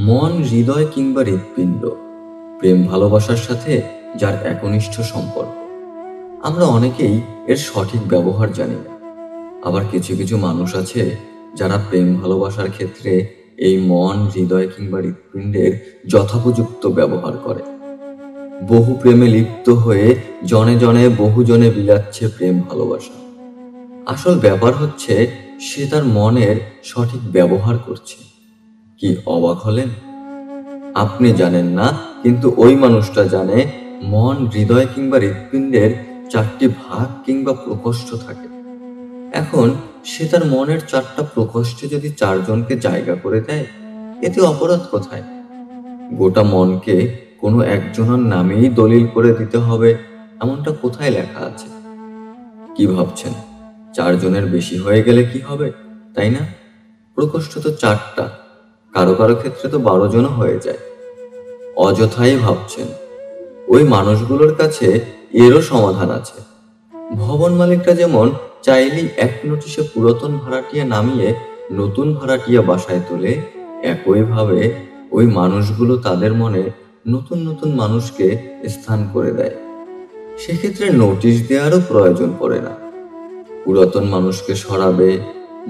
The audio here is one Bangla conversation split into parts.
মন, হৃদয় কিংবা হৃৎপিণ্ড, প্রেম ভালোবাসার সাথে যার একনিষ্ঠ সম্পর্ক। আমরা অনেকেই এর সঠিক ব্যবহার জানি না। আবার কিছু কিছু মানুষ আছে যারা প্রেম ভালোবাসার ক্ষেত্রে এই মন, হৃদয় কিংবা হৃৎপিণ্ডের যথোপযুক্ত ব্যবহার করে। বহু প্রেমে লিপ্ত হয়ে জনে জনে বহুজনে বিলাচ্ছে প্রেম ভালোবাসা। আসল ব্যাপার হচ্ছে সে তার মনের সঠিক ব্যবহার করছে। কি অবাক হলেন? আপনি জানেন না, কিন্তু ওই মানুষটা জানে মন, হৃদয় কিংবা হৃৎপিণ্ডের 4টি ভাগ কিংবা প্রকোষ্ঠ থাকে। এখন সে তার মনের 4টা প্রকোষ্ঠে যদি 4 জনকে জায়গা করে দেয়, এতে অপরাধ কোথায়? গোটা মনকে কোনো একজনের নামেই দলিল করে দিতে হবে এমনটা কোথায় লেখা আছে? কি ভাবছেন 4 জনের বেশি হয়ে গেলে কি হবে, তাই না? প্রকোষ্ঠ তো 4টা, কারো কারো ক্ষেত্রে তো 12 জনও হয়ে যায়। অযথাই ভাবছেন। ওই মানুষগুলোর কাছে এরও সমাধান আছে। ভবন মালিকরা যেমন চাইলেই এক নোটিশে পুরাতন ভাড়াটিয়া নামিয়ে নতুন ভাড়াটিয়া বাসায় তোলে, একইভাবে ওই মানুষগুলো তাদের মনে নতুন নতুন মানুষকে স্থান করে দেয়। সেক্ষেত্রে নোটিশ দেওয়ারও প্রয়োজন পড়ে না। পুরাতন মানুষকে সরাবে,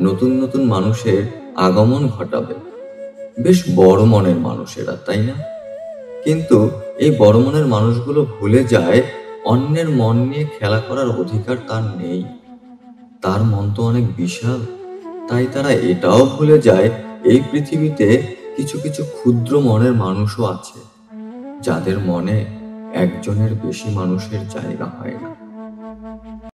নতুন নতুন মানুষের আগমন ঘটাবে। বেশ বড় মনের মানুষেরা, তাই না? কিন্তু এই বড় মনের মানুষগুলো ভুলে যায় অন্যের মন নিয়ে খেলা করার অধিকার তার নেই। তার মন তো অনেক বিশাল। তাই তারা এটাও ভুলে যায় এই পৃথিবীতে কিছু কিছু ক্ষুদ্র মনের মানুষও আছে, যাদের মনে একজনের বেশি মানুষের জায়গা হয় না।